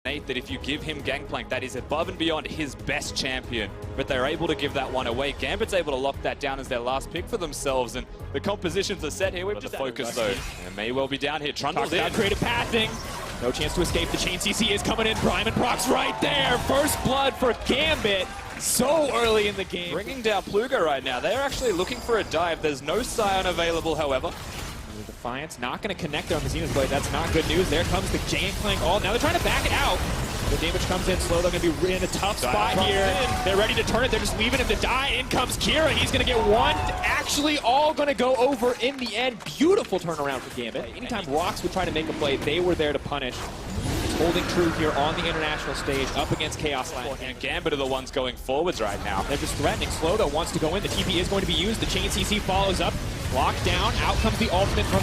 That if you give him Gangplank, that is above and beyond his best champion. But they're able to give that one away. Gambit's able to lock that down as their last pick for themselves, and the compositions are set here. We've just focus though. And may well be down here. Trundle's in. Creative pathing. No chance to escape. The chain CC is coming in. Prime and Prox right there. First blood for Gambit. So early in the game. Bringing down Pluga right now. They're actually looking for a dive. There's no Scion available, however. Defiance not going to connect there on the Zenith Blade. That's not good news. There comes the Gangplank all. Now they're trying to back it out. The damage comes in slow. They're going to be in a tough spot here. They're ready to turn it. They're just leaving him to die. In comes Kira. He's going to get one. Actually, all going to go over in the end. Beautiful turnaround for Gambit. Anytime Rocks would try to make a play, they were there to punish. Holding true here on the international stage up against Chaos Land. And Gambit are the ones going forwards right now. They're just threatening. Slow though wants to go in. The TP is going to be used. The chain CC follows up. Locked down. Out comes the ultimate from...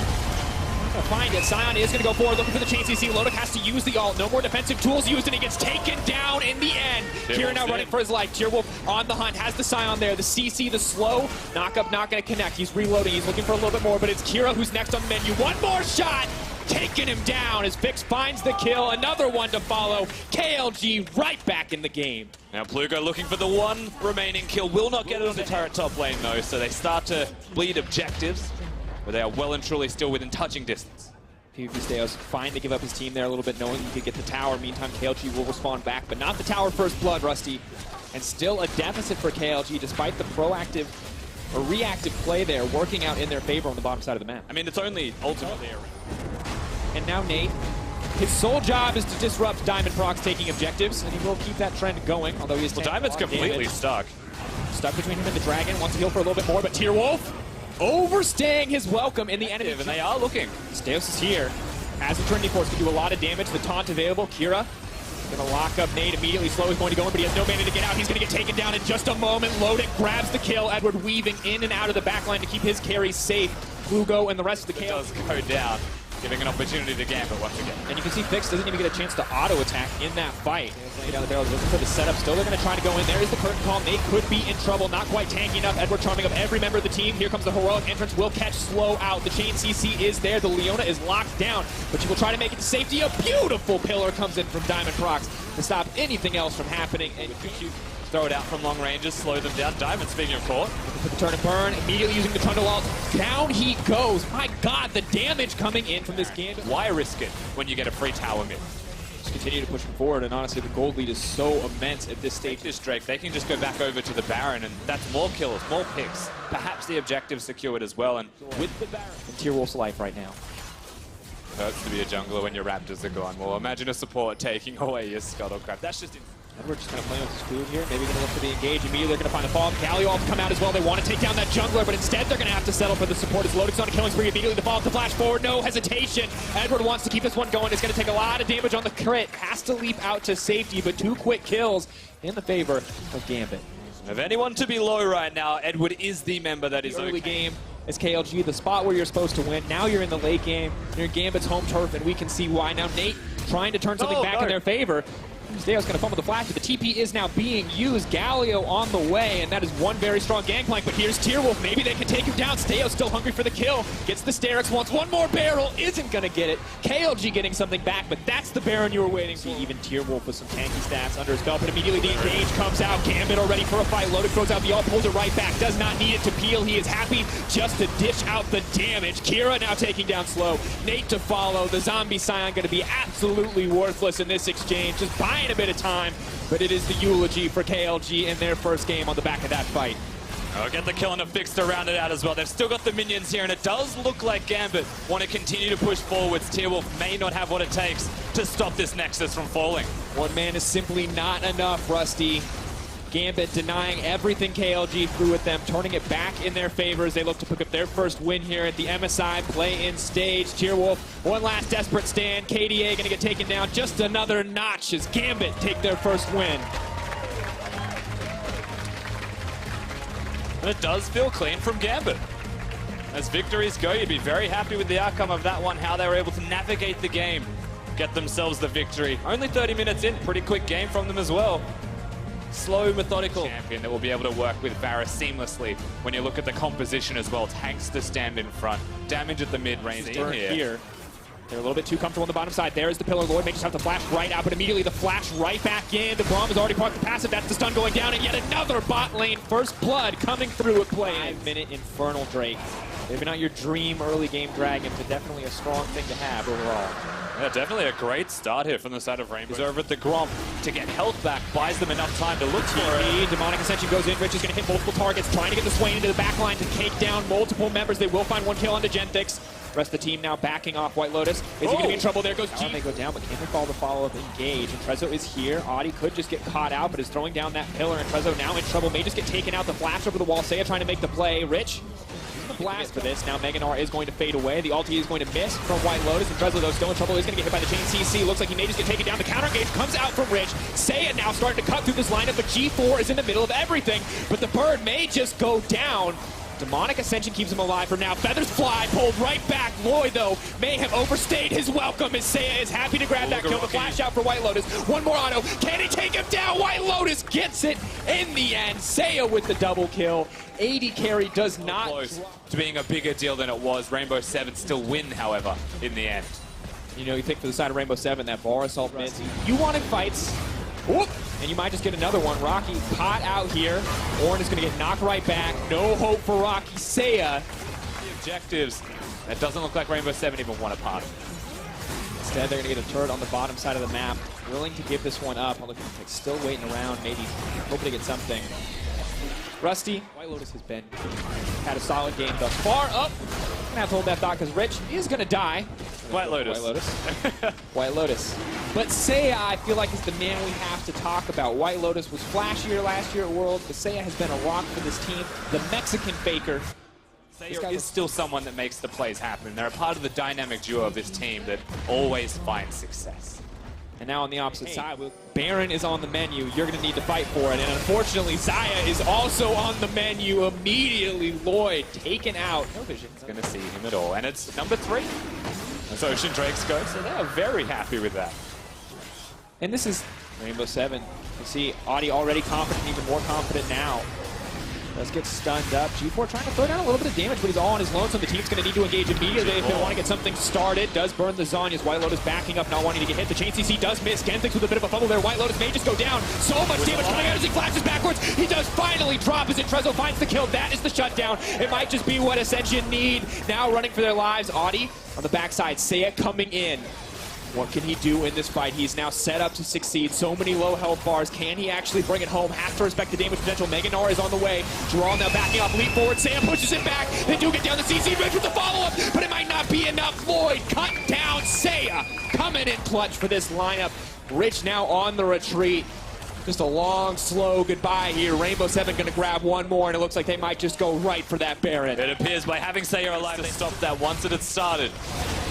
Find it. Scion is going to go forward looking for the chain CC. Lodic has to use the ult. No more defensive tools used, and he gets taken down in the end. Kira now running for his life. Tierwolf on the hunt. Has the Scion there. The CC, the slow. Knockup not going to connect. He's reloading. He's looking for a little bit more, but it's Kira who's next on the menu. One more shot. Taking him down as Vix finds the kill. Another one to follow. KLG right back in the game. Now Plugo looking for the one remaining kill. Will not get it on the turret top lane though, so they start to bleed objectives. But they are well and truly still within touching distance. PvP Steos fine to give up his team there a little bit, knowing he could get the tower. Meantime, KLG will respond back, but not the tower first blood, Rusty. And still a deficit for KLG, despite the proactive or reactive play there working out in their favor on the bottom side of the map. I mean, it's only ultimately And now Nate, his sole job is to disrupt Diamond Prox taking objectives, and he will keep that trend going, although he is Diamond's completely stuck. Stuck between him and the Dragon, wants to heal for a little bit more, but Tierwolf overstaying his welcome in the enemy. And they are looking. Steos is here. As the Trinity Force can do a lot of damage. The taunt available. Kira gonna lock up Nate immediately. Slow is going to go in, but he has no mana to get out. He's gonna get taken down in just a moment. Lodic grabs the kill. Edward weaving in and out of the backline to keep his carries safe. Plugo and the rest of the chaos does go down, giving an opportunity to Gambit once again. And you can see Vix doesn't even get a chance to auto-attack in that fight. Down the barrel, looking for the setup. Still, they're going to try to go in. There is the curtain call. Nate could be in trouble. Not quite tanky enough. Edward charming up every member of the team. Here comes the heroic entrance. Will catch Slow out. The chain CC is there. The Leona is locked down, but she will try to make it to safety. A beautiful pillar comes in from Diamond Prox to stop anything else from happening. And throw it out from long ranges, slow them down. Diamond, speaking of court. Put the turn and burn, immediately using the Trundle ult. Down he goes. My God, the damage coming in from this Gambit. Why risk it when you get a free tower mid? Just continue to push him forward, and honestly, the gold lead is so immense at this stage. This Drake, they can just go back over to the Baron, and that's more kills, more picks. Perhaps the objective secured as well, and with the Baron. And Tierwolf's life right now. Hurts to be a jungler when your Raptors are gone. Well, imagine a support taking away your Scuttlecraft. That's just... Edward just kind of playing with his food here. Maybe going to look for the engage. Immediately they're going to find the fall. Galio come out as well. They want to take down that jungler, but instead they're going to have to settle for the support. As Lodic's on a killing spree. Immediately the fall to flash forward. No hesitation. Edward wants to keep this one going. It's going to take a lot of damage on the crit. Has to leap out to safety, but 2 quick kills in the favor of Gambit. If anyone to be low right now, Edward is the member that is early game. As KLG, the spot where you're supposed to win. Now you're in the late game. You're in Gambit's home turf, and we can see why. Now Nate trying to turn something back in their favor. Steos going to fumble the flash, but the TP is now being used. Galio on the way, and that is one very strong gangplank, but here's Tierwolf. Maybe they can take him down. Steos still hungry for the kill. Gets the Sterix, wants one more barrel. Isn't going to get it. KLG getting something back, but that's the Baron you were waiting for. Even Tierwolf with some tanky stats under his belt, but immediately the engage comes out. Gambit already for a fight. Lodic throws out the ult, pulls it right back. Does not need it to peel. He is happy just to dish out the damage. Kira now taking down Slow. Nate to follow. The zombie Scion going to be absolutely worthless in this exchange. Just buying a bit of time. But it is the eulogy for KLG in their first game on the back of that fight. Oh, get the kill and a fix to round it out as well. They've still got the minions here, and it does look like Gambit want to continue to push forwards. Tierwolf may not have what it takes to stop this Nexus from falling. One man is simply not enough, Rusty. Gambit denying everything KLG threw at them, turning it back in their favor as they look to pick up their first win here at the MSI play-in stage. Tierwolf, one last desperate stand. KDA going to get taken down just another notch as Gambit take their first win. And it does feel clean from Gambit. As victories go, you'd be very happy with the outcome of that one, how they were able to navigate the game, get themselves the victory. Only 30 minutes in, pretty quick game from them as well. Slow, methodical champion that will be able to work with Varus seamlessly. When you look at the composition as well, tanks to stand in front, damage at the mid-range here. They're a little bit too comfortable on the bottom side. There is the pillar. Lloyd may just have to flash right out, but immediately the flash right back in. The Braum has already parked the passive. That's the stun going down, and yet another bot lane first blood coming through at play. 5-minute Infernal Drake. Maybe not your dream early game dragon, but definitely a strong thing to have overall. Yeah, definitely a great start here from the side of Rainbow. He's over at the Gromp to get health back, buys them enough time to look for it. Demonic Ascension goes in. Rich is going to hit multiple targets, trying to get the Swain into the back line to take down multiple members. They will find one kill onto Genthix. Rest of the team now backing off White Lotus. Is he going to be in trouble? There goes G. They go down, but can't recall the follow-up engage. And Trezzo is here. Audi could just get caught out, but is throwing down that pillar. And Trezzo now in trouble. May just get taken out. The flash over the wall. Seiya trying to make the play. Rich. Blast for this. Now Meganar is going to fade away. The ulti is going to miss from White Lotus, and Trezzo, though, still in trouble. He's going to get hit by the chain CC. Looks like he may just get taken down. The counter engage comes out from Rich. Seiya now starting to cut through this lineup, but G4 is in the middle of everything. But the bird may just go down. Demonic Ascension keeps him alive for now. Feathers fly, pulled right back. Lloyd, though, may have overstayed his welcome as Seiya is happy to grab that kill. The flash out for White Lotus. One more auto. Can he take him down? White Lotus gets it in the end. Seiya with the double kill. 80 carry does not close to being a bigger deal than it was. Rainbow 7 still win, however, in the end. You know, you think for the side of Rainbow 7, that bar assault mid. You wanted fights. Whoop. And you might just get another one. Rocky pot out here. Ornn is going to get knocked right back. No hope for Rocky. Seiya. The objectives. That doesn't look like Rainbow 7 even want a pot. Instead, they're going to get a turret on the bottom side of the map. Willing to give this one up. Look, still waiting around, maybe hoping to get something. Rusty, White Lotus has had a solid game thus far. I'm going to have to hold that thought because Rich is going to die. White Lotus. White Lotus. White Lotus. But Seiya, I feel like, is the man we have to talk about. White Lotus was flashier last year at Worlds, but Seiya has been a rock for this team. The Mexican faker. Seiya is still someone that makes the plays happen. They're a part of the dynamic duo of this team that always finds success. And now on the opposite side, Baron is on the menu. You're going to need to fight for it. And unfortunately, Xayah is also on the menu immediately. Lloyd taken out. No vision. He's going to see him at all. And it's number 3. That's Ocean Drake's go, so they're very happy with that. And this is Rainbow 7. You see Audi already confident, even more confident now. Does get stunned up. G4 trying to throw down a little bit of damage, but he's all on his lonesome. The team's going to need to engage immediately if they want to get something started. Does burn the Zhonya's. White Lotus backing up, not wanting to get hit. The chain CC does miss. Genthix with a bit of a fumble there. White Lotus may just go down. So much damage coming out as he flashes backwards. He does finally drop as Trezzo finds the kill. That is the shutdown. It might just be what Ascension need. Now running for their lives. Audi on the backside. Seiya coming in. What can he do in this fight? He's now set up to succeed. So many low health bars. Can he actually bring it home? Has to respect the damage potential. Meganar is on the way. Jaral now backing off. Leap forward. Seiya pushes it back. They do get down the CC bridge with the follow-up, but it might not be enough. Lloyd cut down. Seiya coming in clutch for this lineup. Rich now on the retreat. Just a long, slow goodbye here. Rainbow 7 going to grab one more, and it looks like they might just go right for that Baron. It appears by having Seiya alive, they stopped that once it had started.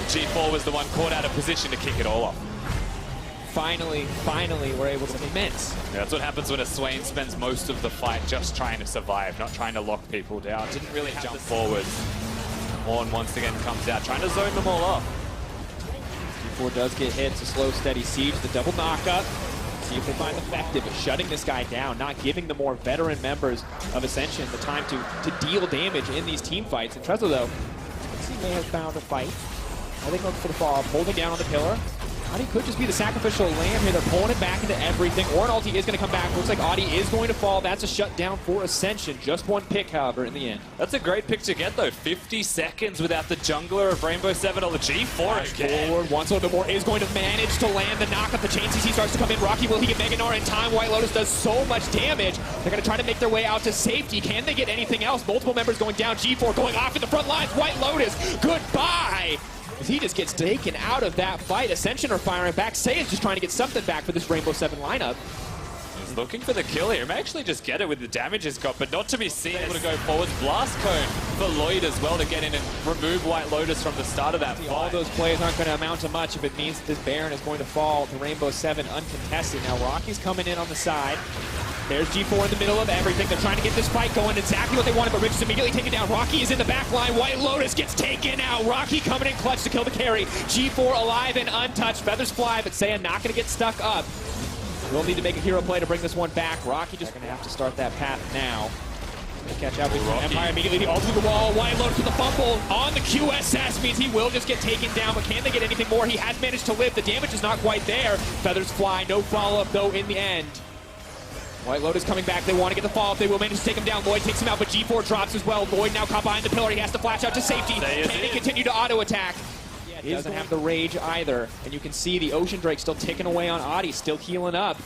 G4 was the one caught out of position to kick it all off. Finally, we're able to commence. Yeah, that's what happens when a Swain spends most of the fight just trying to survive, not trying to lock people down. Didn't really jump forward. Ornn once again comes out, trying to zone them all off. G4 does get hit. It's a slow, steady siege. The double knockup. See if they find effective at shutting this guy down, not giving the more veteran members of Ascension the time to deal damage in these team fights. And Trezzo, though, he may have found a fight. I think looking for the fall, holding down on the pillar. Audi could just be the sacrificial lamb here. They're pulling it back into everything. Ornn ulti is going to come back. Looks like Audi is going to fall. That's a shutdown for Ascension. Just one pick, however, in the end. That's a great pick to get, though. 50 seconds without the jungler of Rainbow 7 on the G4 again. Forward, once a little bit more, is going to manage to land the knockup. The chain CC starts to come in. Rocky, will he get Meganar in time? White Lotus does so much damage. They're going to try to make their way out to safety. Can they get anything else? Multiple members going down. G4 going off in the front lines. White Lotus, goodbye. As he just gets taken out of that fight. Ascension are firing back. Seiya's just trying to get something back for this Rainbow 7 lineup. He's looking for the kill here. He may actually just get it with the damage he's got, but not to be seen. Able to go forwards. Blast cone for Lloyd as well to get in and remove White Lotus from the start of that fight. All those plays aren't going to amount to much if it means that this Baron is going to fall to Rainbow 7 uncontested. Now Rocky's coming in on the side. There's G4 in the middle of everything. They're trying to get this fight going. Exactly what they wanted, but Rich is immediately taken down. Rocky is in the back line. White Lotus gets taken out. Rocky coming in clutch to kill the carry. G4 alive and untouched. Feathers fly, but Seiya not going to get stuck up. We'll need to make a hero play to bring this one back. Rocky just going to have to start that path now. Catch out with Empire immediately. The ult to the wall. White Lotus with the fumble on the QSS means he will just get taken down, but can they get anything more? He has managed to live. The damage is not quite there. Feathers fly. No follow-up, though, in the end. White Lotus coming back. They want to get the follow-up. They will manage to take him down. Lloyd takes him out, but G4 drops as well. Lloyd now caught behind the pillar. He has to flash out to safety. Can he continue to auto-attack? He doesn't have the rage either. And you can see the Ocean Drake still ticking away on Adi, still healing up.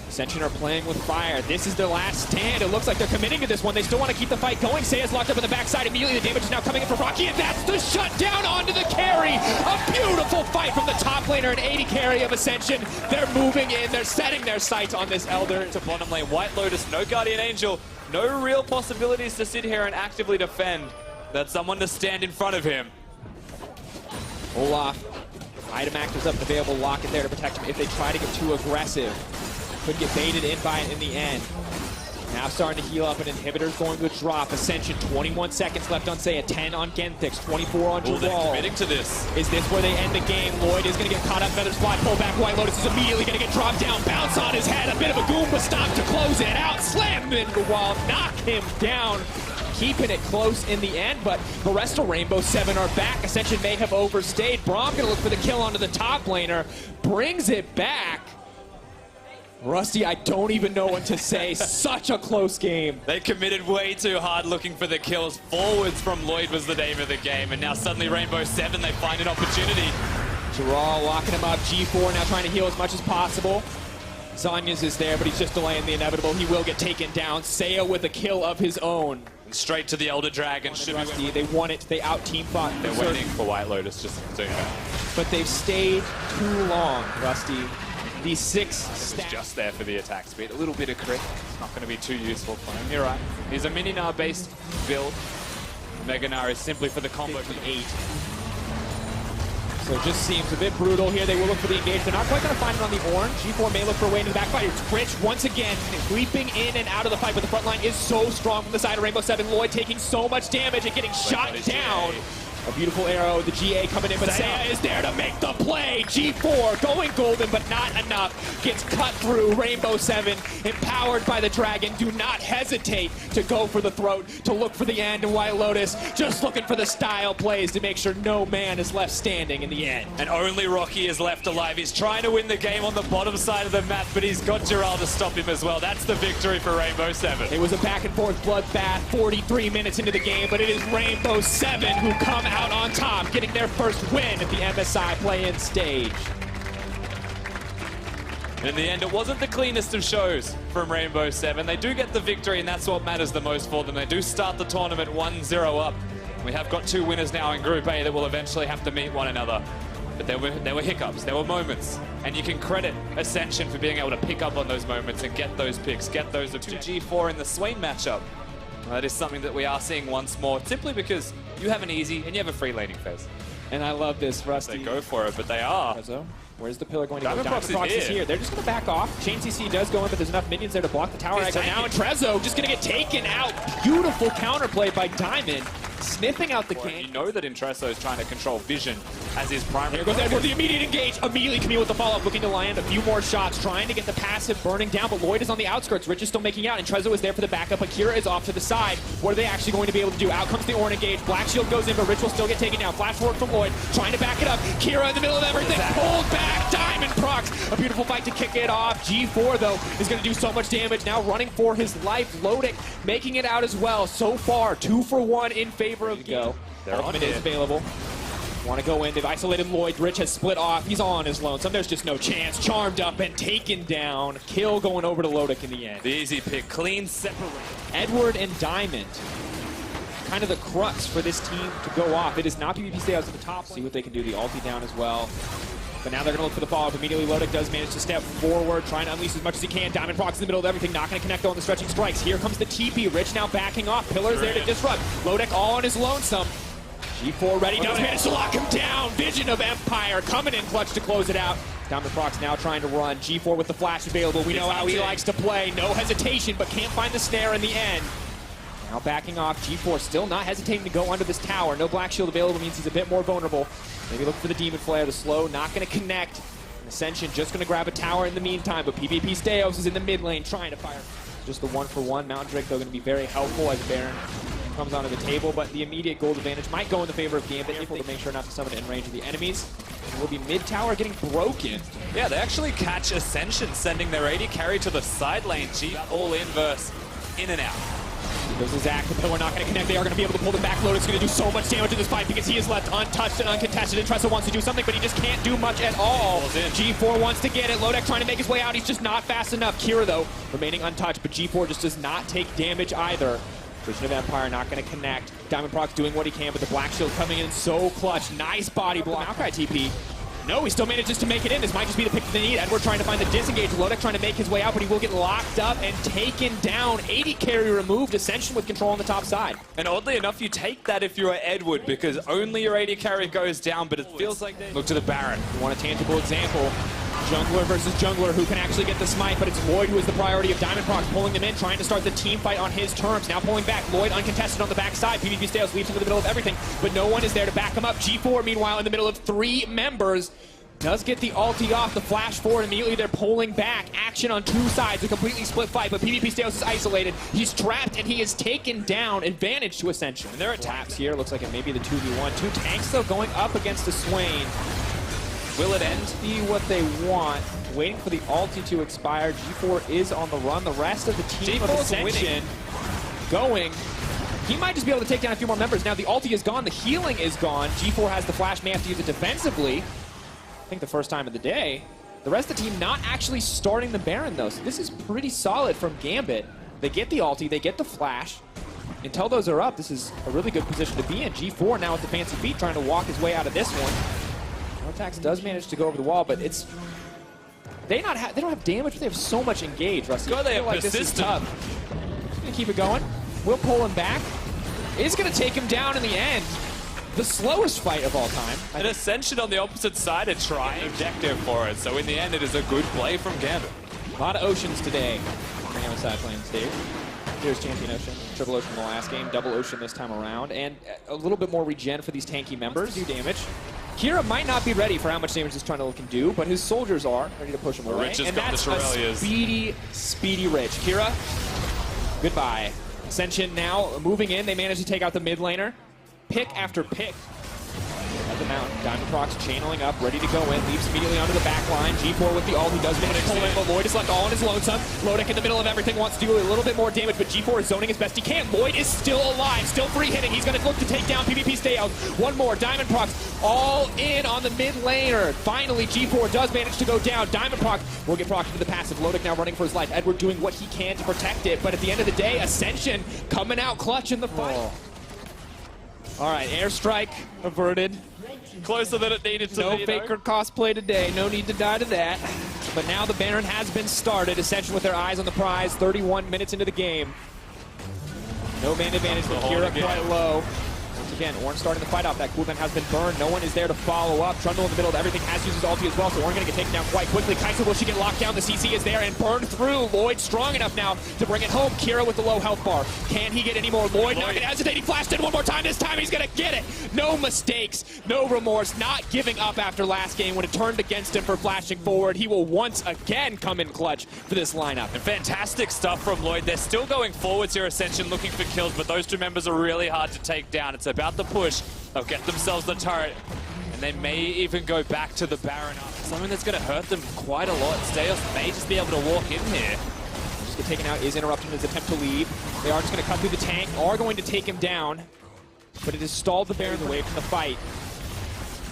Ascension are playing with fire. This is their last stand. It looks like they're committing to this one. They still want to keep the fight going. Seiya's locked up in the backside immediately. The damage is now coming in from Rocky, and that's the shutdown onto the carry. A beautiful fight from the top laner, an 80 carry of Ascension. They're moving in. They're setting their sights on this Elder. To bottom lane, White Lotus, no Guardian Angel, no real possibilities to sit here and actively defend. That's someone to stand in front of him. Olaf, item actors up and available. Lock it there to protect him if they try to get too aggressive. Could get baited in by it in the end. Now starting to heal up, and inhibitor's going to drop. Ascension, 21 seconds left on Seiya, 10 on Genthix, 24 on Jawal. They're committing to this. Is this where they end the game? Lloyd is going to get caught up. Feathers fly, pull back. White Lotus is immediately going to get dropped down. Bounce on his head. A bit of a Goomba stomp to close it out. Slam into the wall. Knock him down. Keeping it close in the end, but the rest of Rainbow 7 are back. Ascension may have overstayed. Braum going to look for the kill onto the top laner. Brings it back. Rusty, I don't even know what to say. Such a close game. They committed way too hard looking for the kills. Forwards from Lloyd was the name of the game, and now suddenly Rainbow 7, they find an opportunity. Jarrell locking him up. G4 now trying to heal as much as possible. Zanyas is there, but he's just delaying the inevitable. He will get taken down. Seiya with a kill of his own. And straight to the Elder Dragon. Rusty, they won it. They out-team fought. They're waiting for White Lotus, just so you know. But they've stayed too long, Rusty. These 6 stats. Just there for the attack speed. A little bit of crit. It's not going to be too useful for him. You're right. He's a Mini-Gnar-based build. Mega Gnar is simply for the combo. 58. So it just seems a bit brutal here. They will look for the engage. They're not quite going to find it on the orange. G4 may look for a way into the backfire. Twitch once again creeping in and out of the fight, but the front line is so strong from the side of Rainbow 7. Lloyd taking so much damage and getting shot down. A beautiful arrow, the GA coming in, but Seiya is there to make the play. G4 going golden, but not enough. Gets cut through. Rainbow 7, empowered by the dragon, do not hesitate to go for the throat, to look for the end. And White Lotus just looking for the style plays to make sure no man is left standing in the end. And only Rocky is left alive. He's trying to win the game on the bottom side of the map, but he's got Jarrell to stop him as well. That's the victory for Rainbow 7. It was a back and forth bloodbath, 43 minutes into the game, but it is Rainbow 7 who come out on top, getting their first win at the MSI play-in stage. In the end, it wasn't the cleanest of shows from Rainbow 7. They do get the victory, and that's what matters the most for them. They do start the tournament 1-0 up. We have got 2 winners now in Group A that will eventually have to meet one another. But there were hiccups, there were moments, and you can credit Ascension for being able to pick up on those moments and get those picks, get those of 2G4 in the Swain matchup. That is something that we are seeing once more, simply because you have an easy and you have a free laning phase. And I love this, Rusty. They go for it, but they are. Where's the pillar going to go? Diamond Prox is here. They're just going to back off. Chain CC does go in, but there's enough minions there to block the tower aggro now. And Trezzo just going to get taken out. Beautiful counterplay by Diamond. Sniffing out the game. You know that Intresso is trying to control vision as his primary. There goes Edward, the immediate engage. Immediately Camille with the follow-up, looking to land a few more shots, trying to get the passive burning down, but Lloyd is on the outskirts. Rich is still making out, and Trezzo is there for the backup. Akira is off to the side. What are they actually going to be able to do? Out comes the Orn engage. Black Shield goes in, but Rich will still get taken down. Flash forward from Lloyd, trying to back it up. Kira in the middle of everything, pulled back. Diamond Prox, a beautiful fight to kick it off. G4, though, is going to do so much damage. Now running for his life. Lodic making it out as well. So far, 2 for 1 in favor of Go. Their ultimate is available. Want to go in. They've isolated Lloyd. Rich has split off. He's all on his lonesome. There's just no chance. Charmed up and taken down. Kill going over to Lodic in the end. The easy pick. Clean separate. Edward and Diamond. Kind of the crux for this team to go off. It is not PvP stay out to the top. See what they can do. The ulti down as well. But now they're going to look for the follow-up. Immediately, Lodic does manage to step forward, trying to unleash as much as he can. Diamond Prox in the middle of everything, not going to connect on the stretching strikes. Here comes the TP. Rich now backing off. Pillars there to disrupt. Lodic all on his lonesome. G4 ready, does manage to lock him down. Vision of Empire coming in clutch to close it out. Diamond Prox now trying to run. G4 with the flash available. We know how he likes to play. No hesitation, but can't find the snare in the end. Now backing off. G4 still not hesitating to go under this tower. No Black Shield available means he's a bit more vulnerable. Maybe look for the Demon Flare. The slow not going to connect. Ascension just going to grab a tower in the meantime, but PvP Steos is in the mid lane trying to fire. Just the 1-for-1. Mountain Drake, though, going to be very helpful as Baron comes onto the table, but the immediate gold advantage might go in the favor of Gambit, able to make sure not to summon in range of the enemies. It will be mid tower getting broken. Yeah, they actually catch Ascension, sending their AD carry to the side lane. G all inverse, in and out. There's a Zac, but we're not going to connect. They are going to be able to pull them back. Lotus going to do so much damage in this fight because he is left untouched and uncontested. And Tressa wants to do something, but he just can't do much at all. G4 wants to get it. Lodek trying to make his way out. He's just not fast enough. Kira, though, remaining untouched, but G4 just does not take damage either. Vision of Empire not going to connect. Diamond Proc doing what he can, but the Black Shield coming in so clutch. Nice body block. Maokai TP. No, he still manages to make it in. This might just be the pick that they need. Edward trying to find the disengage. Lodek trying to make his way out, but he will get locked up and taken down. 80 carry removed. Ascension with control on the top side. And oddly enough, you take that if you're Edward, because only your 80 carry goes down, but it feels like they... Look to the Baron. You want a tangible example. Jungler versus jungler, who can actually get the smite, but it's Lloyd who is the priority of Diamond Proc, pulling them in, trying to start the team fight on his terms. Now pulling back, Lloyd uncontested on the backside. PvP Stales leaps into the middle of everything, but no one is there to back him up. G4, meanwhile, in the middle of 3 members, does get the ulti off, the flash forward, immediately they're pulling back. Action on 2 sides, a completely split fight, but PvP Stales is isolated. He's trapped, and he is taken down. Advantage to Ascension. And there are taps here, looks like it may be the 2v1. 2 tanks, though, going up against the Swain. Will it end? Be what they want. Waiting for the ulti to expire. G4 is on the run. The rest of the team of Ascension going. He might just be able to take down a few more members. Now the ulti is gone. The healing is gone. G4 has the flash. May have to use it defensively. I think the first time of the day. The rest of the team not actually starting the Baron, though. So this is pretty solid from Gambit. They get the ulti. They get the flash. Until those are up, this is a really good position to be in. G4 now with the fancy feet trying to walk his way out of this one. Vortex does manage to go over the wall, but it's they don't have damage, but they have so much engage, Rusty. They have like persistent. This is tough. Just gonna keep it going. We'll pull him back. It's gonna take him down in the end. The slowest fight of all time. And Ascension on the opposite side are trying objective for it, so in the end it is a good play from Gambit. A lot of Oceans today on the MSI playing stage. Here's Champion Ocean, Triple Ocean the last game, Double Ocean this time around, and a little bit more regen for these tanky members. Do damage. Kira might not be ready for how much damage this Trundle can do, but his soldiers are ready to push him away. And that's a speedy Rich. Kira, goodbye. Ascension now moving in. They manage to take out the mid laner. Pick after pick. At the mountain, Diamond Proc's channeling up, ready to go in. Leaps immediately onto the back line. G4 with the ult. He does manage to pull in, but Lloyd is left all on his lonesome. Lodek in the middle of everything wants to do a little bit more damage, but G4 is zoning as best he can. Lloyd is still alive, still free hitting. He's going to look to take down PvP Stales. One more. Diamond Proc's all in on the mid laner. Finally, G4 does manage to go down. Diamond Proc will get procced into the passive. Lodek now running for his life. Edward doing what he can to protect it, but at the end of the day, Ascension coming out clutch in the fight. All right, airstrike averted. Closer than it needed to be. No Faker cosplay today. No need to die to that. But now the Baron has been started. Ascension with their eyes on the prize. 31 minutes into the game. No man advantage, but Kira quite low. Once again, Ornn starting the fight off. That cooldown has been burned. No one is there to follow up. Trundle in the middle of everything has used his ulti as well, so Ornn going to get taken down quite quickly. Kai'Sa, will she get locked down? The CC is there and burned through. Lloyd strong enough now to bring it home. Kira with the low health bar. Can he get any more? Lloyd not going to hesitate. He flashed in one more time. This time he's going to get it. No mistakes, no remorse, not giving up after last game when it turned against him for flashing forward. He will once again come in clutch for this lineup. And fantastic stuff from Lloyd. They're still going forwards here, Ascension, looking for kills, but those 2 members are really hard to take down. It's about the push. They'll get themselves the turret, and they may even go back to the Baron up. Something that's going to hurt them quite a lot. Stales may just be able to walk in here. Just get taken out, is interrupted in his attempt to leave. They are just going to cut through the tank, are going to take him down, but it has stalled the Baron away from the fight.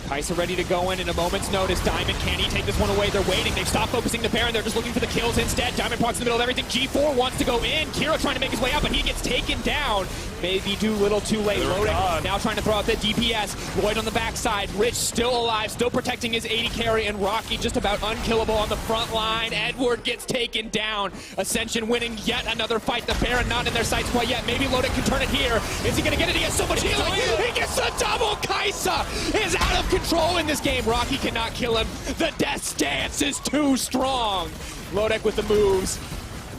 Kai'Sa ready to go in a moment's notice. Diamond, can he take this one away? They're waiting. They've stopped focusing the Baron. They're just looking for the kills instead. Diamond Proc's in the middle of everything. G4 wants to go in. Kira trying to make his way out, but he gets taken down. Maybe too little, too late. Lodek now trying to throw out the DPS. Lloyd on the backside. Rich still alive, still protecting his 80 carry, and Rocky just about unkillable on the front line. Edward gets taken down. Ascension winning yet another fight. The Baron not in their sights quite yet. Maybe Lodek can turn it here. Is he going to get it? He has so much healing. He gets a double. Kai'Sa is out of control in this game. Rocky cannot kill him. The death stance is too strong. Lodek with the moves,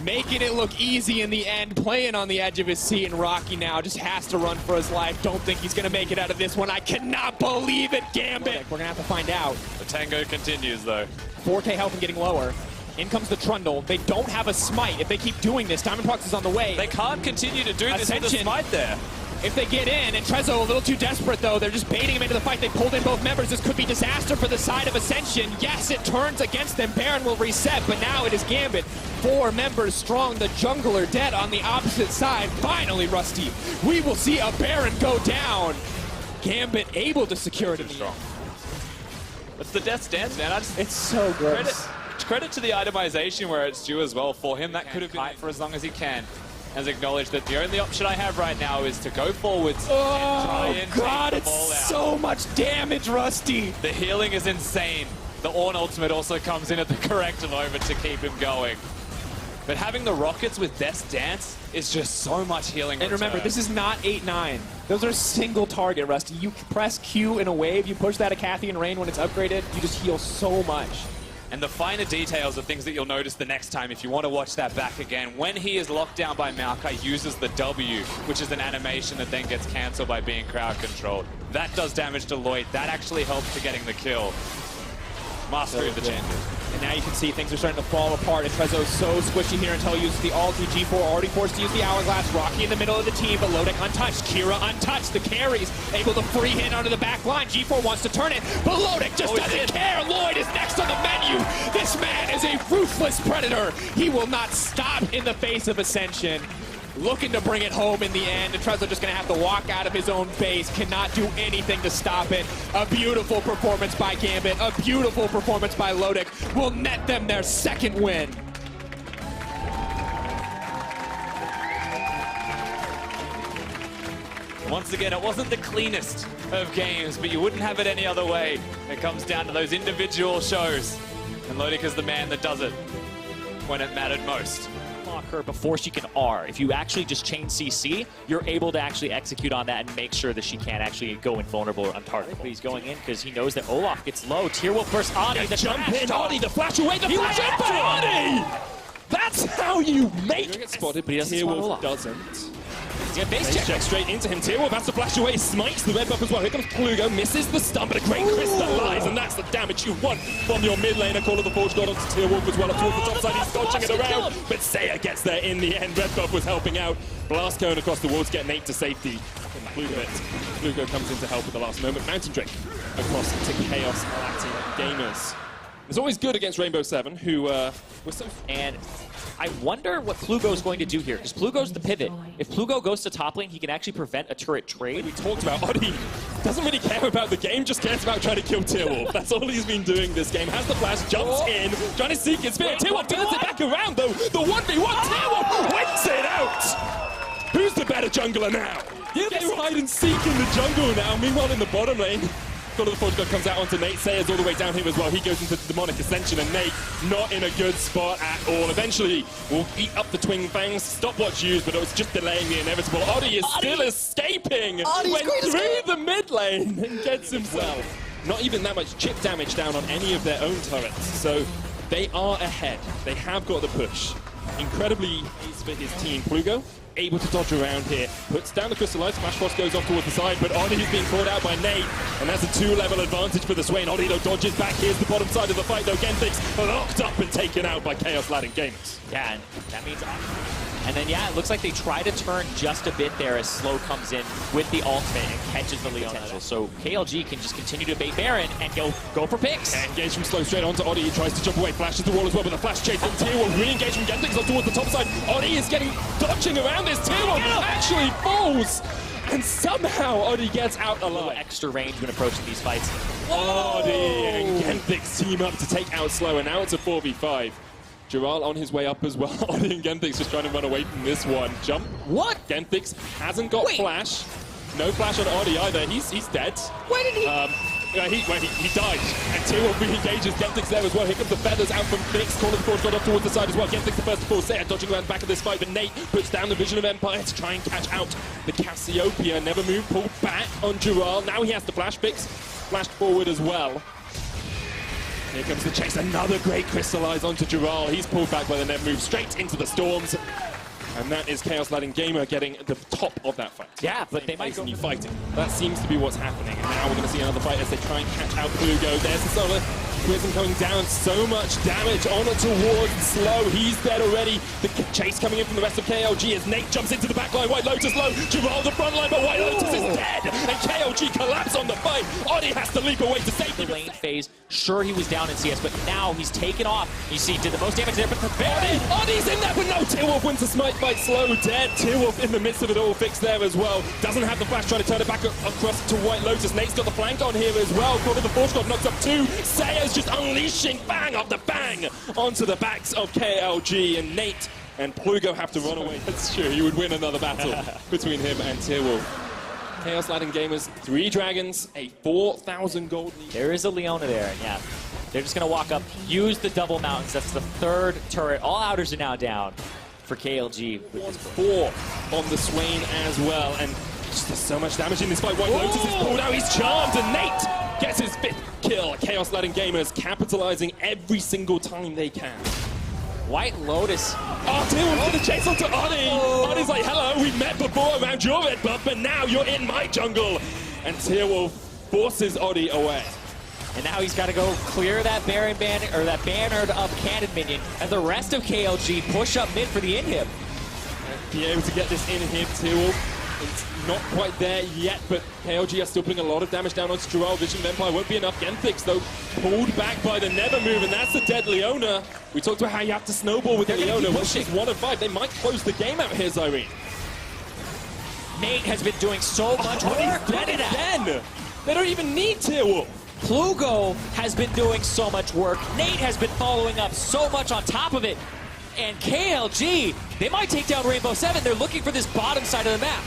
making it look easy in the end, playing on the edge of his seat, and Rocky now just has to run for his life. Don't think he's going to make it out of this one. I cannot believe it, Gambit. We're going to have to find out. The tango continues, though. 4K health and getting lower. In comes the Trundle. They don't have a smite. If they keep doing this, Diamondprox is on the way. They can't continue to do this with a smite there. If they get in, and Trezzo a little too desperate though, they're just baiting him into the fight. They pulled in both members. This could be disaster for the side of Ascension. Yes, it turns against them. Baron will reset, but now it is Gambit. 4 members strong, the jungler dead on the opposite side. Finally, Rusty, we will see a Baron go down. Gambit able to secure it in the end. It's the Death Dance, man. It's so gross. Credit to the itemization where it's due as well for him. That could have been for as long as he can. Has acknowledged that the only option I have right now is to go forwards and try and take the ball out. It's so much damage, Rusty. The healing is insane. The Ornn ultimate also comes in at the correct moment to keep him going. But having the rockets with Death's Dance is just so much healing. And remember, this is not 8-9. Those are single target, Rusty. You press Q in a wave, you push that Acathian Rain when it's upgraded, you just heal so much. And the finer details are things that you'll notice the next time if you want to watch that back again. When he is locked down by Maokai, uses the W, which is an animation that then gets cancelled by being crowd controlled. That does damage to Lloyd. That actually helps to getting the kill. Mastery of the champion. And now you can see things are starting to fall apart. And Trezzo's so squishy here until he uses the ulti. G4 already forced to use the Hourglass. Rocky in the middle of the team, but Lodek untouched. Kira untouched. The carries able to free hit onto the back line. G4 wants to turn it, but Lodek just doesn't care. Lloyd is next on the menu. This man is a ruthless predator. He will not stop in the face of Ascension. Looking to bring it home in the end, and Trezzo just going to have to walk out of his own base, cannot do anything to stop it. A beautiful performance by Gambit, a beautiful performance by Lodek will net them their second win. Once again, it wasn't the cleanest of games, but you wouldn't have it any other way. It comes down to those individual shows, and Lodek is the man that does it when it mattered most. Her before she can R. If you actually just chain CC, you're able to actually execute on that and make sure that she can't actually go invulnerable or untargeted. But he's going in because he knows that Olaf gets low. Tier Wolf versus Adi. The jump in. Adi, the flash away, the flash up by Adi! That's how you make it. Spotted, but he doesn't spot Olaf. Doesn't. Yeah, base check Straight into him. Tier Wolf has to flash away, smites the red buff as well. Here comes Plugo, misses the stun, but a great crystallize, and that's the damage you want from your mid laner. Call of the Forge God onto Tier Wolf as well, up towards the top side. He's dodging it around, but Saya gets there in the end. Red buff was helping out. Blast cone across the wall to get Nate to safety. Plugo comes in to help at the last moment. Mountain Drake across to Chaos Latin Gamers. It's always good against Rainbow 7, who were so... And I wonder what Plugo's going to do here, because Plugo's the pivot. If Plugo goes to top lane, he can actually prevent a turret trade. We talked about Adi doesn't really care about the game, just cares about trying to kill Tier Wolf. That's all he's been doing this game. Has the flash, jumps in, trying to seek his spear. Tier Wolf turns it back around, though. The 1v1, Tier Wolf wins it out! Who's the better jungler now? Yeah, they hide and seek in the jungle now. Meanwhile, in the bottom lane, God of the Forge God comes out onto Nate. Sayers all the way down here as well. He goes into the Demonic Ascension, and Nate not in a good spot at all. Eventually, will eat up the Twin Fangs. Stopwatch used, but it was just delaying the inevitable. Adi is still escaping. Went through the mid lane and gets himself. Not even that much chip damage down on any of their own turrets. So they are ahead. They have got the push. Incredibly easy for his team. Plugo able to dodge around here, puts down the Crystallize, Smash Frost goes off towards the side, but Odi's being caught out by Nate, and that's a 2-level advantage for the Swain. Odi though dodges back, here's the bottom side of the fight though, Genthix locked up and taken out by Chaos Latin Gamers. Yeah, and that means... And then, yeah, it looks like they try to turn just a bit there as Slow comes in with the ultimate and catches the Leon potential. So KLG can just continue to bait Baron and go for picks. Engage from Slow straight onto Odi. He tries to jump away, flashes the wall as well, but the flash chase from Tier Wolf. Re-engage from Genthix up towards the top side. Odi is dodging around this. Tier Wolf actually falls. And somehow Odi gets out alive. Extra range when approaching these fights. Odi and Genthix team up to take out Slow, and now it's a 4v5. Giral on his way up as well. Odi and Genthix just trying to run away from this one. Jump. What? Genthix hasn't got flash. No flash on Odi either. He's dead. Where did he? He died. And Tier Wolf re-engages Genthix there as well. Here comes the feathers out from Fix. Call of the Forge got off towards the side as well. Genthix the first to fall. Saya dodging around the back of this fight, but Nate puts down the Vision of Empire to try and catch out the Cassiopeia. Never move, pulled back on Giral. Now he has to flash. Fix flashed forward as well. Here comes the chase, another great crystallize onto Giral. He's pulled back by the net move straight into the storms. And that is Chaos Latin Gamer getting the top of that fight. Yeah, but they might continue fighting. That seems to be what's happening. And now we're going to see another fight as they try and catch out Plugo. There's the solar Prism coming down, so much damage on it towards Slow. He's dead already. The chase coming in from the rest of KLG as Nate jumps into the back line. White Lotus low, Gerald the front line, but White Lotus is dead. And KLG collapse on the fight. Odi has to leap away to save the lane phase. Sure, he was down in CS, but now he's taken off. You see, did the most damage there, but the Odi's in there, but no, Tearwolf wins the smite fight. Slow dead. Tearwolf in the midst of it all, fixed there as well. Doesn't have the flash, trying to turn it back across to White Lotus. Nate's got the flank on here as well. Caught in the force shot, knocks up 2. Saya's just unleashing bang after bang onto the backs of KLG, and Nate and Plugo have to run away. That's true, he would win another battle between him and Tearwolf. Chaos Latin Gamers, 3 dragons, a 4,000 gold lead. There is a Leona there, yeah. They're just going to walk up, use the double mountains. That's the 3rd turret. All outers are now down for KLG. With 4 on the Swain as well, and just there's so much damage in this fight. White Lotus is pulled out, he's charmed, and Nate gets his 5th kill. Chaos Latin Gamers capitalizing every single time they can. White Lotus. Oh, Tearwolf for the chase onto Odi. Odi's like, hello, we met before around your red buff, but now you're in my jungle. And Tearwolf forces Odi away. And now he's got to go clear that Baron or that bannered up cannon minion, and the rest of KLG push up mid for the inhib. Be able to get this inhib, Tearwolf. It's not quite there yet, but KLG are still putting a lot of damage down on Gerald. Vision Vampire won't be enough. Genthix, though, pulled back by the Nether move, and that's a dead Leona. We talked about how you have to snowball with the Leona. Once she's 1 of 5, they might close the game out here, Zyrene. Nate has been doing so much work. Dead again. They don't even need Tearwolf. Plugo has been doing so much work. Nate has been following up so much on top of it. And KLG, they might take down Rainbow 7. They're looking for this bottom side of the map.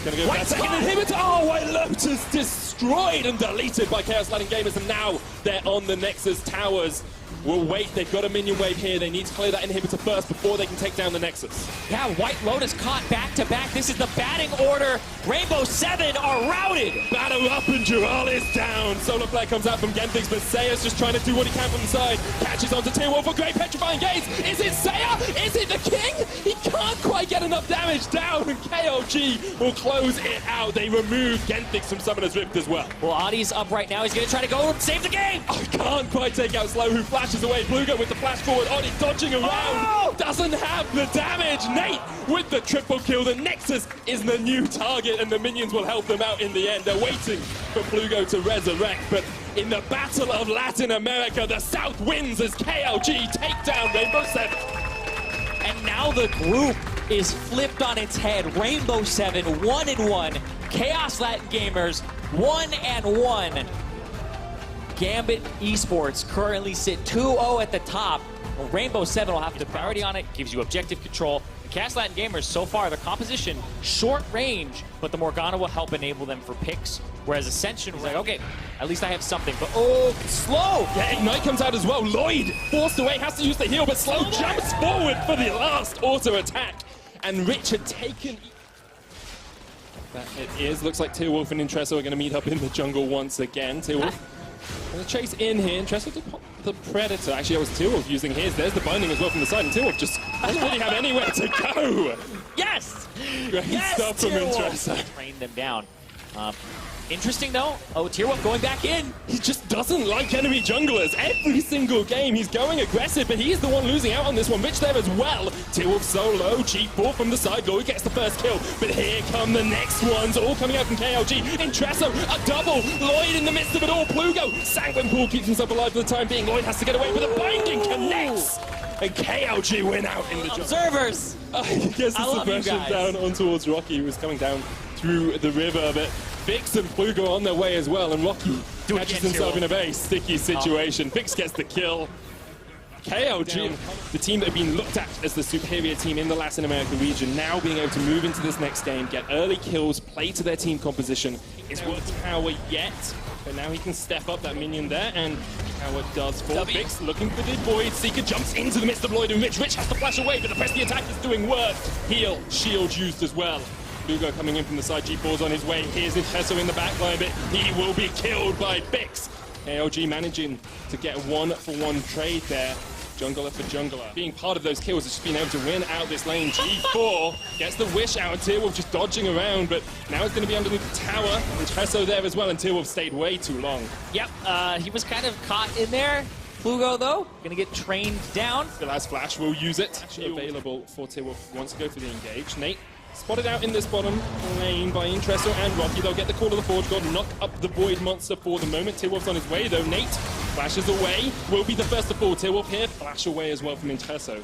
Gonna go White second inhibitor. Oh, White Lotus destroyed and deleted by Chaos Latin Gamers, and now they're on the Nexus towers. We'll wait, they've got a minion wave here. They need to clear that inhibitor first before they can take down the Nexus. Yeah, White Lotus caught back-to-back. This is the batting order. Rainbow 7 are routed. Batter up and Jural is down. Solar Flare comes out from Genthix, but Saya's just trying to do what he can from the side. Catches onto Tearwolf for great petrifying gaze. Is it Saya? Is it the King? He can't quite get enough damage down, and KLG will close it out. They remove Genthix from Summoner's Rift as well. Well, Adi's up right now. He's going to try to go and save the game. I can't quite take out Slow, who flashes away. Plugo with the flash forward. Odi dodging around. Doesn't have the damage. Nate with the triple kill. The Nexus is the new target, and the minions will help them out in the end. They're waiting for Plugo to resurrect, but in the Battle of Latin America, the South wins as KLG take down Rainbow 7. And now the group is flipped on its head. Rainbow 7 1-1. Chaos Latin Gamers 1-1. Gambit Esports currently sit 2-0 at the top. Well, Rainbow 7 will have the priority on it, gives you objective control. The Chaos Latin Gamers, so far, their composition, short range, but the Morgana will help enable them for picks, whereas Ascension was like, okay, at least I have something, but oh, Slow! Yeah, Ignite comes out as well. Lloyd forced away, has to use the heal, but Slow jumps forward for the last auto attack. And Rich had taken... That it is. Looks like Tearwolf and Intresso are going to meet up in the jungle once again. Tearwolf going to chase in here. Intresso to pop the Predator. Actually, that was Tearwolf using his. There's the binding as well from the side, and Tearwolf just doesn't really have anywhere to go. Yes! Great stuff from Intresso. Train them down. Interesting though. Oh, Tearwolf going back in. He just doesn't like enemy junglers. Every single game he's going aggressive, but he's the one losing out on this one. Rich there as well. Tearwolf solo, G4 from the side. Lloyd gets the first kill, but here come the next ones, all coming out from KLG. Intresso, a double. Lloyd in the midst of it all. Plugo, Sanguine Pool keeps himself alive for the time being. Lloyd has to get away, but the binding connects. And KLG win out in the jungle. Observers! I guess the suppression down on towards Rocky, who was coming down through the river, but Vix and Plugo on their way as well, and Rocky catches himself in a very sticky situation. Vix gets the kill. KLG, the team that have been looked at as the superior team in the Latin America region, now being able to move into this next game, get early kills, play to their team composition. It's worked Power yet, but now he can step up that minion there, and Power does fall. Vix looking for the void. Seeker jumps into the midst of Lloyd and Rich. Rich has to flash away, but the press the attack is doing work. Heal, shield used as well. Lugo coming in from the side, G4's on his way. Here's Intresso in the backline, but he will be killed by Vix. KLG managing to get a 1-for-1 trade there. Jungler for jungler. Being part of those kills has just been able to win out this lane. G4 gets the wish out. Tearwolf just dodging around, but now it's going to be underneath the tower. And Tresso there as well, and Tearwolf stayed way too long. Yep, he was kind of caught in there. Flugo, though, going to get trained down. The last flash will use it. Actually available for Tearwolf. Wants to go for the engage. Nate spotted out in this bottom lane by Intresso and Rocky. They'll get the call of the Forge God, knock up the Void Monster for the moment. Tearwolf's on his way, though. Nate flashes away. Will be the first to fall. Tearwolf here, flash away as well from Intresso.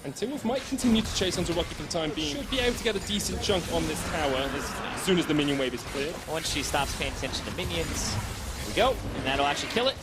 And Tearwolf might continue to chase onto Rocky for the time being. Should be able to get a decent chunk on this tower as soon as the minion wave is cleared. Once she stops paying attention to minions, here we go. And that'll actually kill it.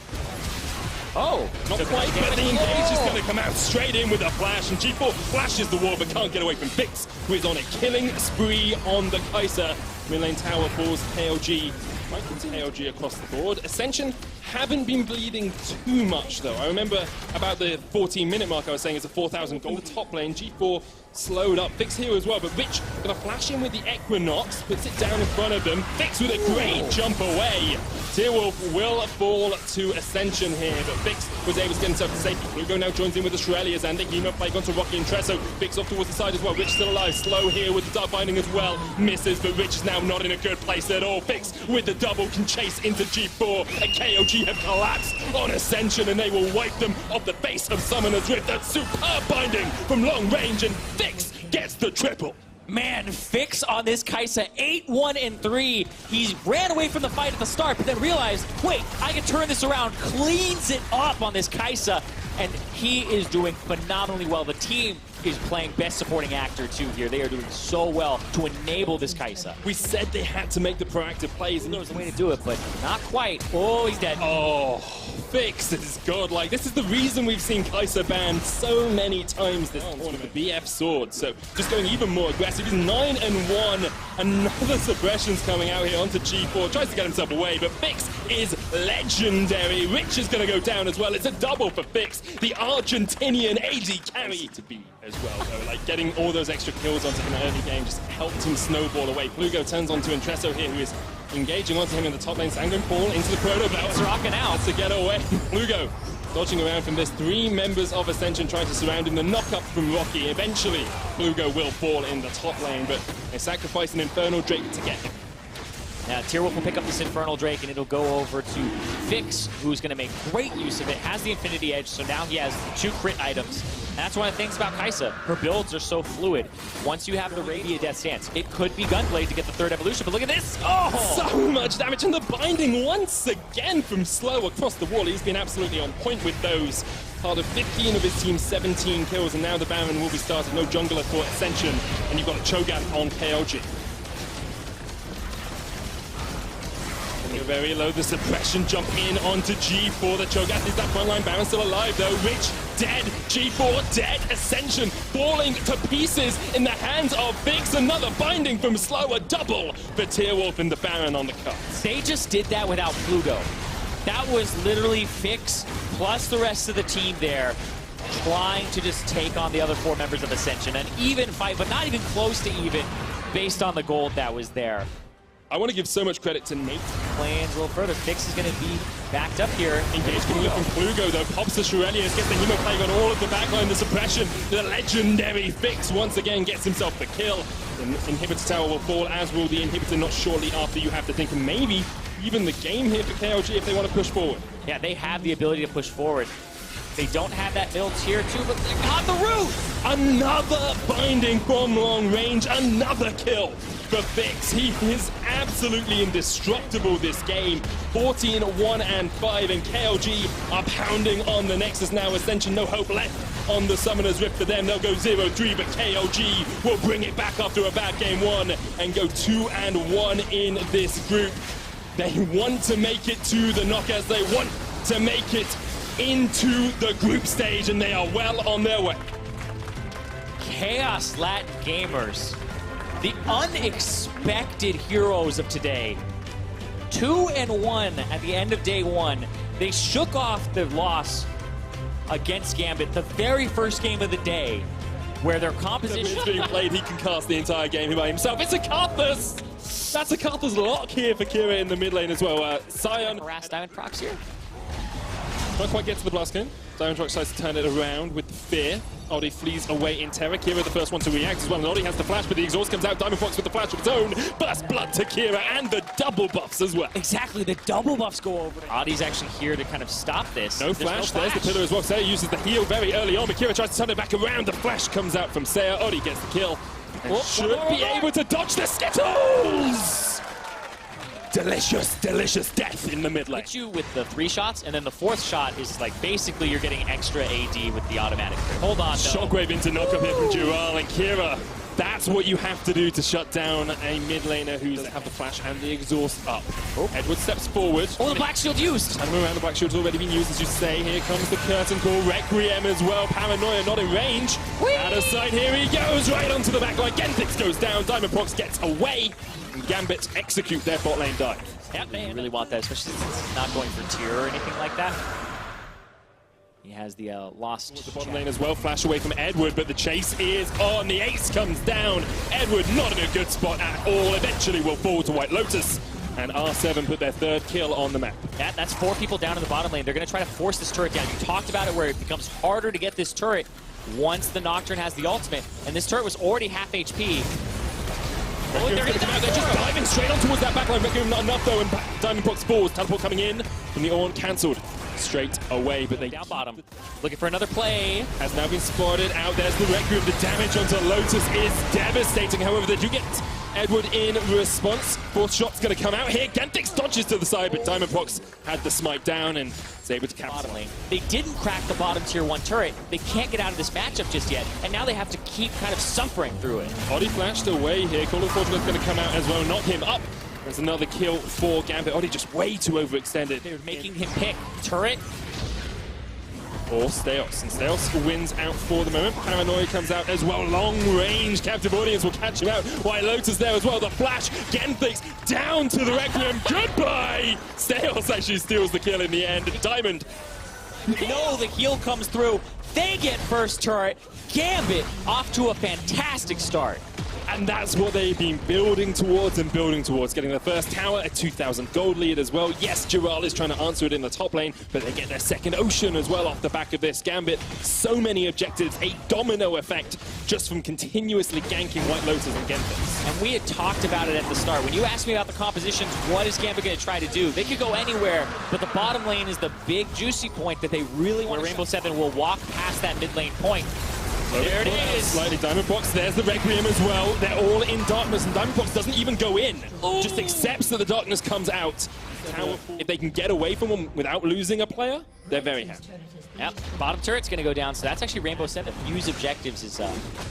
Oh, not quite, but the engage is going to come out straight in with a flash, and G4 flashes the wall but can't get away from Fix, who is on a killing spree on the Kai'Sa. Mid lane tower falls KLG. Might continue KLG across the board. Ascension haven't been bleeding too much, though. I remember about the 14-minute mark I was saying it's a 4,000 gold. The top lane, G4 slowed up. Fix here as well, but Rich gonna flash in with the Equinox, puts it down in front of them. Fix with a great jump away. Tearwolf will fall to Ascension here, but Fix was able to get himself to safety. Flugo now joins in with the Shurelias and the Hemo Plague onto Rocky and Tresso. Fix off towards the side as well. Rich still alive, slow here with the Dark Binding as well. Misses, but Rich is now not in a good place at all. Fix with the double can chase into G4, and KOG have collapsed on Ascension, and they will wipe them off the face of Summoner's Rift. That superb binding from long range, and Fix gets the triple. Man, Fix on this Kai'Sa, 8-1-3. He ran away from the fight at the start, but then realized, wait, I can turn this around, cleans it up on this Kai'Sa, and he is doing phenomenally well. The team is playing best supporting actor too here. They are doing so well to enable this Kai'Sa. We said they had to make the proactive plays, and there was a way to do it, but not quite. Oh, he's dead. Oh, Fix is godlike. This is the reason we've seen Kai'Sa banned so many times this tournament. The BF sword, so just going even more aggressive. He's 9-1. Another suppression's coming out here onto G4. Tries to get himself away, but Fix is legendary. Rich is going to go down as well. It's a double for Fix. The Argentinian AD carry to be as well, though. Like, getting all those extra kills onto him early game just helped him snowball away. Flugo turns onto Intresso here, who is engaging onto him in the top lane. Sanguine Paul into the Proto Belt. It's rocking out. To get away. Flugo dodging around from this. 3 members of Ascension trying to surround him. The knock-up from Rocky. Eventually, Flugo will fall in the top lane, but they sacrifice an Infernal Drake to get him. Now, Tearwolf will pick up this Infernal Drake, and it'll go over to Fix, who's going to make great use of it. Has the Infinity Edge, so now he has 2 crit items. And that's one of the things about Kai'Sa. Her builds are so fluid. Once you have the Radiant Death Stance, it could be Gunblade to get the 3rd evolution, but look at this! Oh! So much damage, and the binding once again from Slow across the wall. He's been absolutely on point with those. Part of 15 of his team's 17 kills, and now the Baron will be started. No jungler for Ascension, and you've got a Cho'Gath on KLG. Very low, the suppression jump in onto G4. The Cho'Gath is that frontline Baron still alive though. Rich dead, G4 dead, Ascension falling to pieces in the hands of Fix. Another binding from Slow, a double for Tearwolf and the Baron on the cut. They just did that without Flugo. That was literally Fix plus the rest of the team there trying to just take on the other 4 members of Ascension. An even fight, but not even close to even based on the gold that was there. I want to give so much credit to Nate. Plans a little further. Fix is going to be backed up here. Engage coming up from Flugo, though. Pops the Shurelias, gets the Hemo Plague on all of the backline, the suppression. The legendary Fix once again gets himself the kill. The Inhibitor Tower will fall, as will the Inhibitor not shortly after. You have to think maybe even the game here for KLG if they want to push forward. Yeah, they have the ability to push forward. They don't have that middle tier 2, but they got the root! Another binding from long range, another kill for Fix. He is absolutely indestructible this game. 14-1-5, and KLG are pounding on the Nexus now. Ascension, no hope left on the Summoner's Rift for them. They'll go 0-3, but KLG will bring it back after a bad game 1 and go 2-1 in this group. They want to make it to the knockouts. They want to make it into the group stage, and they are well on their way. Chaos Latin Gamers, the unexpected heroes of today. 2-1 at the end of day 1. They shook off the loss against Gambit, the very first game of the day, where their composition... It's being played, he can cast the entire game by himself. It's a Karthus! That's a Karthus lock here for Kira in the mid lane as well. Scion... Harass Diamond Prox here. Not quite get to the blast king. Diamond Rock decides to turn it around with fear. Oddie flees away in terror. Kira the first one to react as well. And Oddie has the flash, but the exhaust comes out. Diamond Fox with the flash of its own. Burst blood to Kira and the double buffs as well. Exactly, the double buffs go over. Oddie's actually here to kind of stop this. No flash. There's the pillar as well. Saya uses the heal very early on, but Kira tries to turn it back around. The flash comes out from Saya. Oddie gets the kill. And should be able to dodge the Skittles! Delicious, delicious death in the mid lane. Hit you with the 3 shots, and then the 4th shot is like basically you're getting extra AD with the automatic crit. Hold on, though. Shockwave into knockup here from Jural and Kira. That's what you have to do to shut down a mid laner who doesn't have the flash and the exhaust up. Oh. Edward steps forward. Oh, the black shield used! And around the black shield's already been used, as you say. Here comes the curtain call. Requiem as well. Paranoia not in range. Whee! Out of sight, here he goes, right onto the back line. Genthix goes down. Diamond Prox gets away. And Gambit execute their bot lane dive. Yep, they really want that, especially since it's not going for tier or anything like that. He has the lost the bottom lane as well. Flash away from Edward, but the chase is on. The ace comes down. Edward not in a good spot at all. Eventually will fall to White Lotus. And R7 put their 3rd kill on the map. That's 4 people down in the bottom lane. They're going to try to force this turret down. You talked about it where it becomes harder to get this turret once the Nocturne has the ultimate. And this turret was already half HP. Oh, they're just diving straight on towards that backline. Requiem not enough though, and Diamond Box falls. Teleport coming in from the Ornn, cancelled straight away, but they down bottom. Looking for another play. Has now been spotted out. There's the Requiem. The damage onto Lotus is devastating. However, they do get Edward in response. 4th shot's going to come out here. Genthix dodges to the side, but Diamond Box had the smite down and is able to capture. They didn't crack the bottom tier 1 turret. They can't get out of this matchup just yet, and now they have to keep kind of suffering through it. Oddie flashed away here. Call of Fortune is going to come out as well, knock him up. There's another kill for Gambit. Oddie just way too overextended. They're making him pick turret or Steos. And Steos wins out for the moment. Paranoia comes out as well. Long range. Captive Audience will catch him out. White Lotus there as well. The flash. Genthix down to the Requiem. Goodbye! Steos actually steals the kill in the end. Diamond. No, the heal comes through. They get first turret. Gambit off to a fantastic start. And that's what they've been building towards and building towards. Getting their first tower, a 2,000 gold lead as well. Yes, Jural is trying to answer it in the top lane, but they get their 2nd Ocean as well off the back of this. Gambit, so many objectives, a domino effect just from continuously ganking White Lotus and Genthix. And we had talked about it at the start. When you asked me about the compositions, what is Gambit going to try to do? They could go anywhere, but the bottom lane is the big juicy point that they really want. Where Rainbow 7 will walk past that mid lane point. There it is. Slightly Diamond Box. There's the Requiem as well. They're all in darkness, and Diamond Box doesn't even go in. Ooh. Just accepts that the darkness comes out. If they can get away from them without losing a player, they're very happy. Yep, bottom turret's going to go down, so that's actually Rainbow 7 use objectives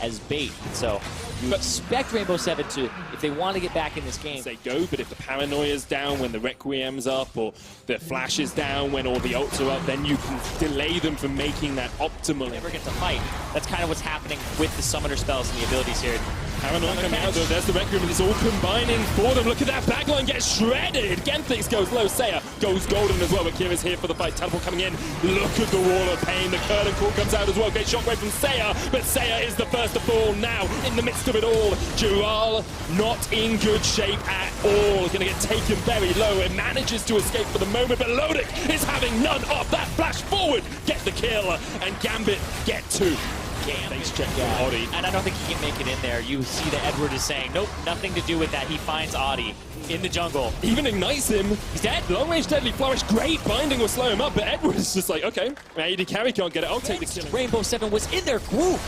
as bait. So you expect Rainbow 7 to, if they want to get back in this game. They go, but if the Paranoia's down when the Requiem's up, or the Flash is down when all the ults are up, then you can delay them from making that optimal. Never get to fight. That's kind of what's happening with the summoner spells and the abilities here. Paranoia coming out though, there's the Requiem, and it's all combining for them. Look at that backline get shredded. Genthix goes low, Saya goes golden as well, but Kira's here for the fight. Teleport coming in. Look at the wall of pain. The curtain call comes out as well. Great shockwave from Saya, but Saya is the first to fall now in the midst of it all. Jural not in good shape at all. Going to get taken very low. It manages to escape for the moment, but Lodic is having none of that. Flash forward, get the kill, and Gambit get 2. Face check from Oddie. And I don't think he can make it in there. You see that Edward is saying, nope, nothing to do with that. He finds Oddie in the jungle. Even ignites him. He's dead. Long range deadly flourish. Great binding will slow him up, but Edward is just like, okay, AD carry can't get it. I'll take the kill. Rainbow 7 was in their group.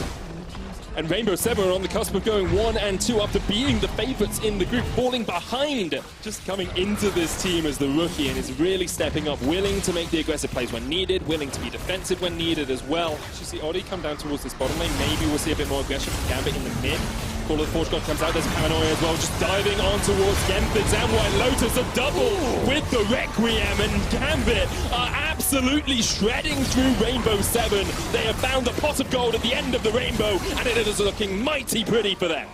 And Rainbow 7 are on the cusp of going 1 and 2 after being the favorites in the group, falling behind. Just coming into this team as the rookie and is really stepping up, willing to make the aggressive plays when needed, willing to be defensive when needed as well. You see Oddie come down towards this bottom lane. Maybe we'll see a bit more aggression from Gambit in the mid. Call of the Forge God comes out, there's Paranoia as well, just diving on towards Genthix and White Lotus, a double with the Requiem, and Gambit are absolutely shredding through Rainbow 7. They have found the pot of gold at the end of the rainbow, and it is looking mighty pretty for them.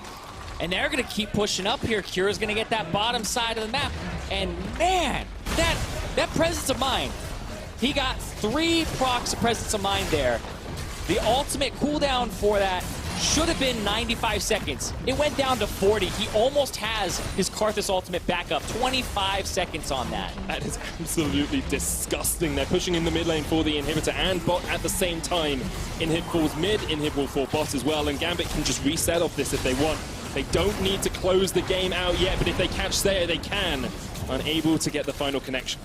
And they're going to keep pushing up here. Kira's going to get that bottom side of the map, and man, that presence of mind. He got 3 procs of presence of mind there. The ultimate cooldown for that should have been 95 seconds. It went down to 40. He almost has his Karthus ultimate back up. 25 seconds on that. That is absolutely disgusting. They're pushing in the mid lane for the inhibitor and bot at the same time. Inhib falls mid, Inhib will fall bot as well, and Gambit can just reset off this if they want. They don't need to close the game out yet, but if they catch Slayer, they can. Unable to get the final connection.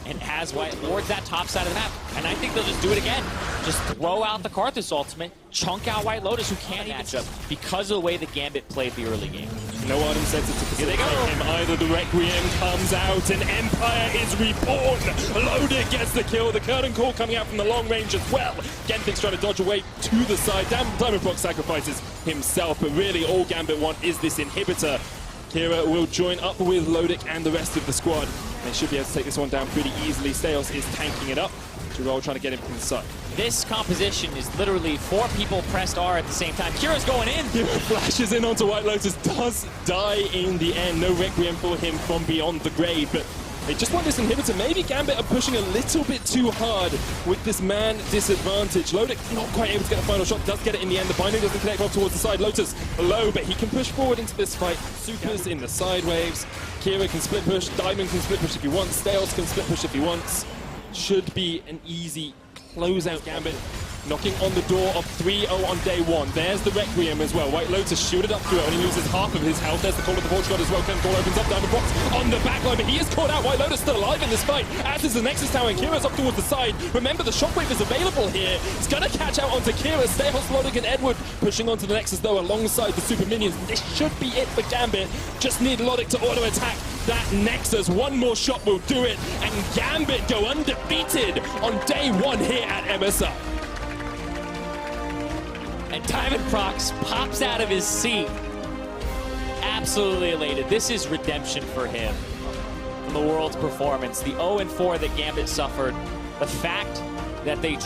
And has White towards that top side of the map. And I think they'll just do it again. Just throw out the Karthus ultimate, chunk out White Lotus, who can't match up because of the way the Gambit played the early game. No item sets it to facilitate him either. The Requiem comes out and Empire is reborn. Loaded gets the kill. The curtain call coming out from the long range as well. Genthic's trying to dodge away to the side. Diamond Fox sacrifices himself, but really all Gambit want is this inhibitor. Kira will join up with Lodic and the rest of the squad. They should be able to take this one down pretty easily. Steos is tanking it up. Jirol trying to get him inside. This composition is literally 4 people pressed R at the same time. Kira's going in. Kira flashes in onto White Lotus, does die in the end. No Requiem for him from beyond the grave, but they just want this inhibitor. Maybe Gambit are pushing a little bit too hard with this man disadvantage. Lodic not quite able to get the final shot, does get it in the end. The binding doesn't connect off towards the side. Lotus low, but he can push forward into this fight. Supers in the side waves. Kira can split push. Diamond can split push if he wants. Steos can split push if he wants. Should be an easy closeout. Gambit knocking on the door of 3-0 on day 1. There's the Requiem as well. White Lotus shielded up through it, only loses half of his health. There's the call of the Forge God as well. Call opens up, Diamond Fox on the back line, but he is caught out. White Lotus still alive in this fight, as is the Nexus Tower, and Kira's up towards the side. Remember, the Shockwave is available here. It's gonna catch out onto Kira. Steos, Lodic, and Edward pushing onto the Nexus, though, alongside the Super Minions. This should be it for Gambit. Just need Lodic to auto-attack that Nexus. One more shot will do it, and Gambit go undefeated on day 1 here at MSI. And Diamond Prox pops out of his seat. Absolutely elated. This is redemption for him from the world's performance. The 0-4 that Gambit suffered. The fact that they